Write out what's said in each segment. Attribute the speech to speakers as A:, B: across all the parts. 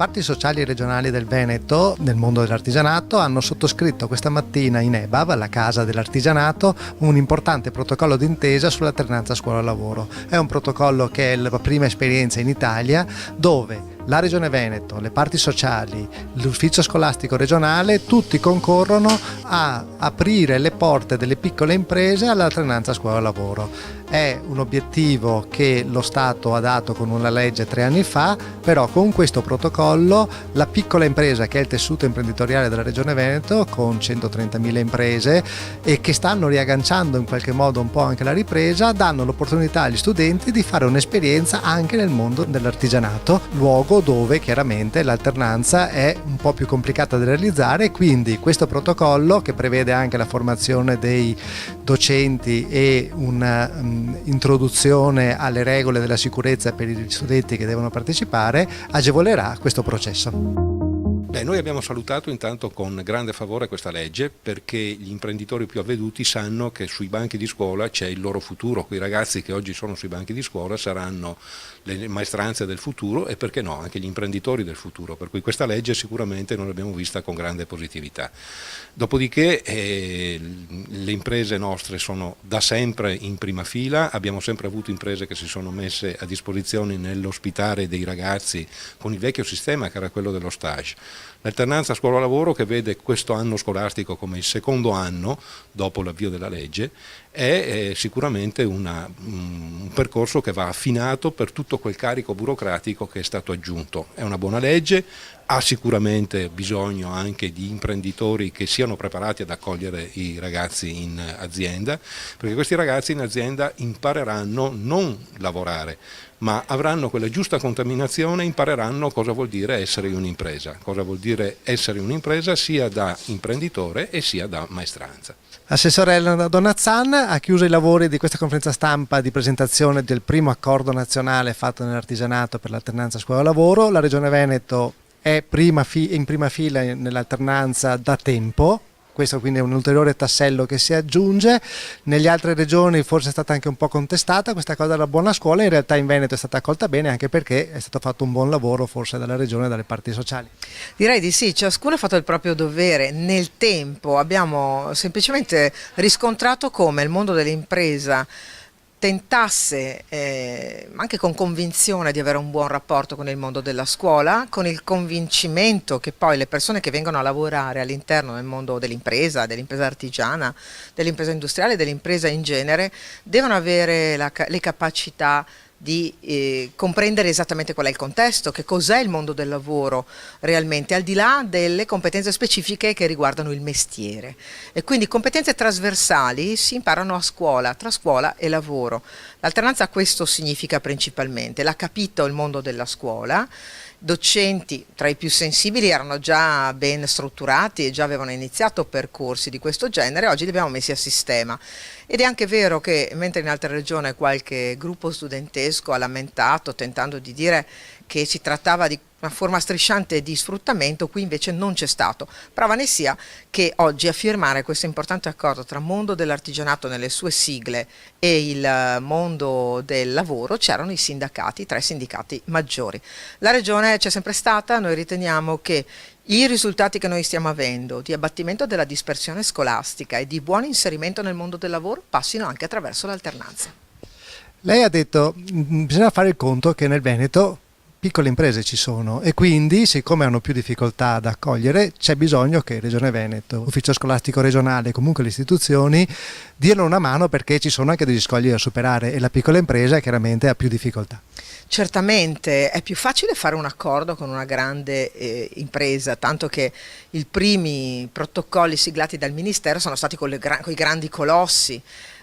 A: parti sociali regionali del Veneto, nel mondo dell'artigianato, hanno sottoscritto questa mattina in EBAV, la Casa dell'Artigianato, un importante protocollo d'intesa sull'alternanza scuola-lavoro. È un protocollo che è la prima esperienza in Italia dove la Regione Veneto, le parti sociali, l'ufficio scolastico regionale, tutti concorrono a aprire le porte delle piccole imprese all'alternanza scuola-lavoro. È un obiettivo che lo Stato ha dato con una legge 3 anni fa, però con questo protocollo la piccola impresa, che è il tessuto imprenditoriale della Regione Veneto, con 130.000 imprese e che stanno riagganciando in qualche modo un po' anche la ripresa, danno l'opportunità agli studenti di fare un'esperienza anche nel mondo dell'artigianato, luogo dove chiaramente l'alternanza è un po' più complicata da realizzare, quindi questo protocollo, che prevede anche la formazione dei docenti e un'introduzione alle regole della sicurezza per gli studenti che devono partecipare, agevolerà questo processo.
B: Noi abbiamo salutato intanto con grande favore questa legge, perché gli imprenditori più avveduti sanno che sui banchi di scuola c'è il loro futuro. Quei ragazzi che oggi sono sui banchi di scuola saranno le maestranze del futuro e, perché no, anche gli imprenditori del futuro, per cui questa legge sicuramente noi l'abbiamo vista con grande positività. Dopodiché le imprese nostre sono da sempre in prima fila, abbiamo sempre avuto imprese che si sono messe a disposizione nell'ospitare dei ragazzi con il vecchio sistema che era quello dello stage. L'alternanza scuola-lavoro, che vede questo anno scolastico come il secondo anno dopo l'avvio della legge, è sicuramente un percorso che va affinato per tutto quel carico burocratico che è stato aggiunto. È una buona legge, ha sicuramente bisogno anche di imprenditori che siano preparati ad accogliere i ragazzi in azienda, perché questi ragazzi in azienda impareranno non lavorare, ma avranno quella giusta contaminazione, impareranno cosa vuol dire essere un'impresa, cosa vuol dire essere un'impresa sia da imprenditore e sia da maestranza.
A: L'assessore Elena Donazzan ha chiuso i lavori di questa conferenza stampa di presentazione del primo accordo nazionale fatto nell'artigianato per l'alternanza scuola-lavoro. La Regione Veneto è in prima fila nell'alternanza da tempo. Questo quindi è un ulteriore tassello che si aggiunge. Nelle altre regioni forse è stata anche un po' contestata questa cosa della buona scuola, in realtà in Veneto è stata accolta bene, anche perché è stato fatto un buon lavoro forse dalla regione e dalle parti sociali.
C: Direi di sì, ciascuno ha fatto il proprio dovere. Nel tempo abbiamo semplicemente riscontrato come il mondo dell'impresa tentasse anche con convinzione di avere un buon rapporto con il mondo della scuola, con il convincimento che poi le persone che vengono a lavorare all'interno del mondo dell'impresa artigiana, dell'impresa industriale, dell'impresa in genere, devono avere le capacità di comprendere esattamente qual è il contesto, che cos'è il mondo del lavoro realmente, al di là delle competenze specifiche che riguardano il mestiere. E quindi competenze trasversali si imparano a scuola, tra scuola e lavoro. L'alternanza questo significa principalmente, l'ha capito il mondo della scuola. Docenti tra i più sensibili erano già ben strutturati e già avevano iniziato percorsi di questo genere, oggi li abbiamo messi a sistema. Ed è anche vero che mentre in altre regioni qualche gruppo studentesco ha lamentato tentando di dire che si trattava di una forma strisciante di sfruttamento, qui invece non c'è stato. Prova ne sia che oggi a firmare questo importante accordo tra mondo dell'artigianato nelle sue sigle e il mondo del lavoro c'erano i sindacati, 3 sindacati maggiori. La regione c'è sempre stata, noi riteniamo che i risultati che noi stiamo avendo di abbattimento della dispersione scolastica e di buon inserimento nel mondo del lavoro passino anche attraverso l'alternanza.
A: Lei ha detto che bisogna fare il conto che nel Veneto piccole imprese ci sono e quindi, siccome hanno più difficoltà ad accogliere, c'è bisogno che Regione Veneto, Ufficio Scolastico Regionale e comunque le istituzioni diano una mano, perché ci sono anche degli scogli da superare e la piccola impresa chiaramente ha più difficoltà.
C: Certamente è più facile fare un accordo con una grande impresa, tanto che i primi protocolli siglati dal Ministero sono stati con i grandi colossi.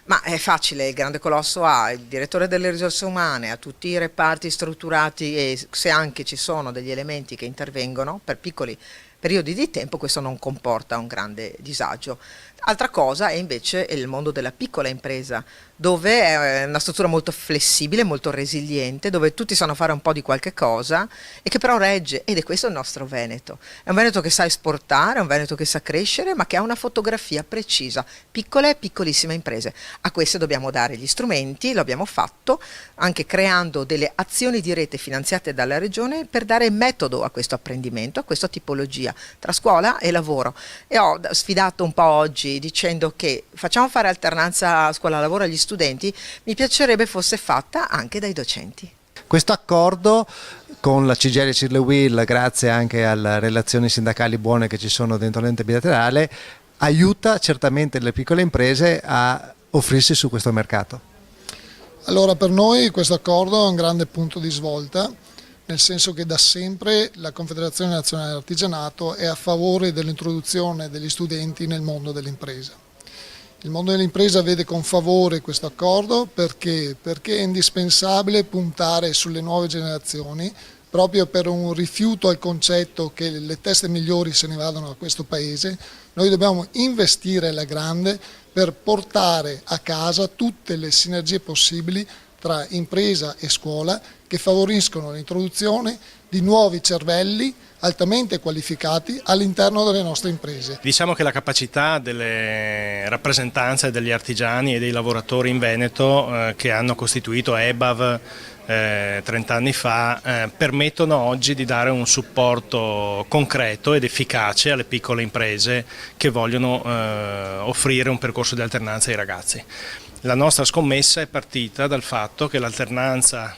C: Ma è facile, il grande colosso ha il direttore delle risorse umane, ha tutti i reparti strutturati e se anche ci sono degli elementi che intervengono per piccoli periodi di tempo, questo non comporta un grande disagio. Altra cosa è invece il mondo della piccola impresa, dove è una struttura molto flessibile, molto resiliente, dove tutti sanno fare un po' di qualche cosa e che però regge, ed è questo il nostro Veneto. È un Veneto che sa esportare, è un Veneto che sa crescere, ma che ha una fotografia precisa, piccole e piccolissime imprese. A queste dobbiamo dare gli strumenti, lo abbiamo fatto, anche creando delle azioni di rete finanziate dalla Regione per dare metodo a questo apprendimento, a questa tipologia tra scuola e lavoro. E ho sfidato un po' oggi dicendo che facciamo fare alternanza scuola-lavoro agli studenti, mi piacerebbe fosse fatta anche dai docenti.
A: Questo accordo con la CGIL e CIRLE-UIL, grazie anche alle relazioni sindacali buone che ci sono dentro l'ente bilaterale, aiuta certamente le piccole imprese a offrirsi su questo mercato.
D: Allora, per noi questo accordo è un grande punto di svolta, nel senso che da sempre la Confederazione Nazionale dell'Artigianato è a favore dell'introduzione degli studenti nel mondo dell'impresa. Il mondo dell'impresa vede con favore questo accordo perché è indispensabile puntare sulle nuove generazioni, proprio per un rifiuto al concetto che le teste migliori se ne vadano a questo paese. Noi dobbiamo investire alla grande per portare a casa tutte le sinergie possibili tra impresa e scuola che favoriscono l'introduzione di nuovi cervelli altamente qualificati all'interno delle nostre imprese.
E: Diciamo che la capacità delle rappresentanze degli artigiani e dei lavoratori in Veneto che hanno costituito EBAV 30 anni fa permettono oggi di dare un supporto concreto ed efficace alle piccole imprese che vogliono offrire un percorso di alternanza ai ragazzi. La nostra scommessa è partita dal fatto che l'alternanza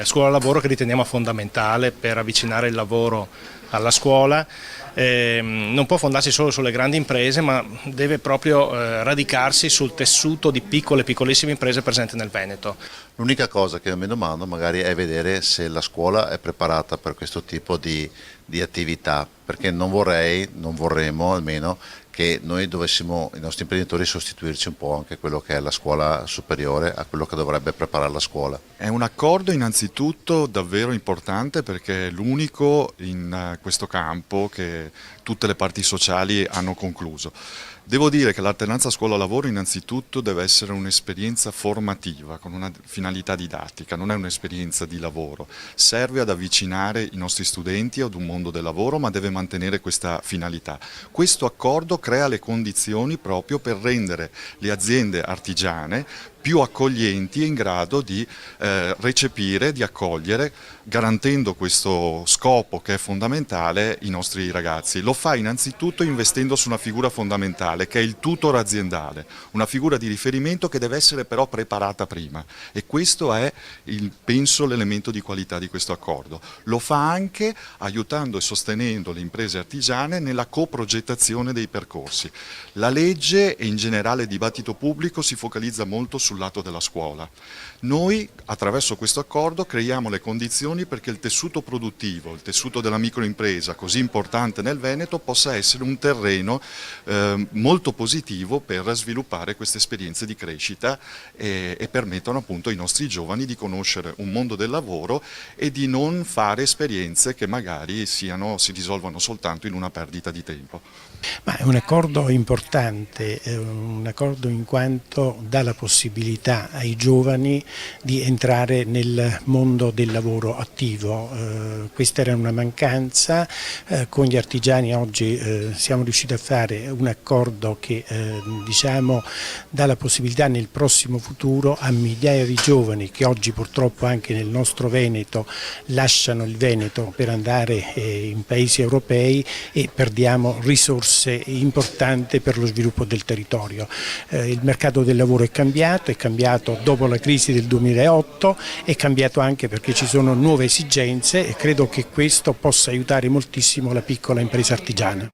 E: scuola-lavoro, che riteniamo fondamentale per avvicinare il lavoro alla scuola, non può fondarsi solo sulle grandi imprese, ma deve proprio radicarsi sul tessuto di piccole e piccolissime imprese presenti nel Veneto.
F: L'unica cosa che mi domando magari è vedere se la scuola è preparata per questo tipo di attività, perché non vorremmo almeno che noi dovessimo, i nostri imprenditori, sostituirci un po' anche quello che è la scuola superiore a quello che dovrebbe preparare la scuola.
G: È un accordo innanzitutto davvero importante perché è l'unico in questo campo che tutte le parti sociali hanno concluso. Devo dire che l'alternanza scuola-lavoro innanzitutto deve essere un'esperienza formativa con una finalità didattica, non è un'esperienza di lavoro. Serve ad avvicinare i nostri studenti ad un mondo del lavoro, ma deve mantenere questa finalità. Questo accordo crea le condizioni proprio per rendere le aziende artigiane più accoglienti e in grado di recepire, di accogliere, garantendo questo scopo che è fondamentale i nostri ragazzi. Lo fa innanzitutto investendo su una figura fondamentale che è il tutor aziendale, una figura di riferimento che deve essere però preparata prima, e questo è, penso, l'elemento di qualità di questo accordo. Lo fa anche aiutando e sostenendo le imprese artigiane nella coprogettazione dei percorsi. La legge e in generale il dibattito pubblico si focalizza molto sul lato della scuola. Noi attraverso questo accordo creiamo le condizioni perché il tessuto produttivo, il tessuto della microimpresa così importante nel Veneto possa essere un terreno molto positivo per sviluppare queste esperienze di crescita e permettono appunto ai nostri giovani di conoscere un mondo del lavoro e di non fare esperienze che magari si risolvano soltanto in una perdita di tempo.
H: Ma è un accordo importante, è un accordo in quanto dà la possibilità ai giovani di entrare nel mondo del lavoro attivo. Questa era una mancanza, con gli artigiani oggi siamo riusciti a fare un accordo che diciamo, dà la possibilità nel prossimo futuro a migliaia di giovani che oggi purtroppo anche nel nostro Veneto lasciano il Veneto per andare in paesi europei e perdiamo risorse importanti per lo sviluppo del territorio. Il mercato del lavoro è cambiato dopo la crisi del 2008, è cambiato anche perché ci sono nuove esigenze e credo che questo possa aiutare moltissimo la piccola impresa artigiana.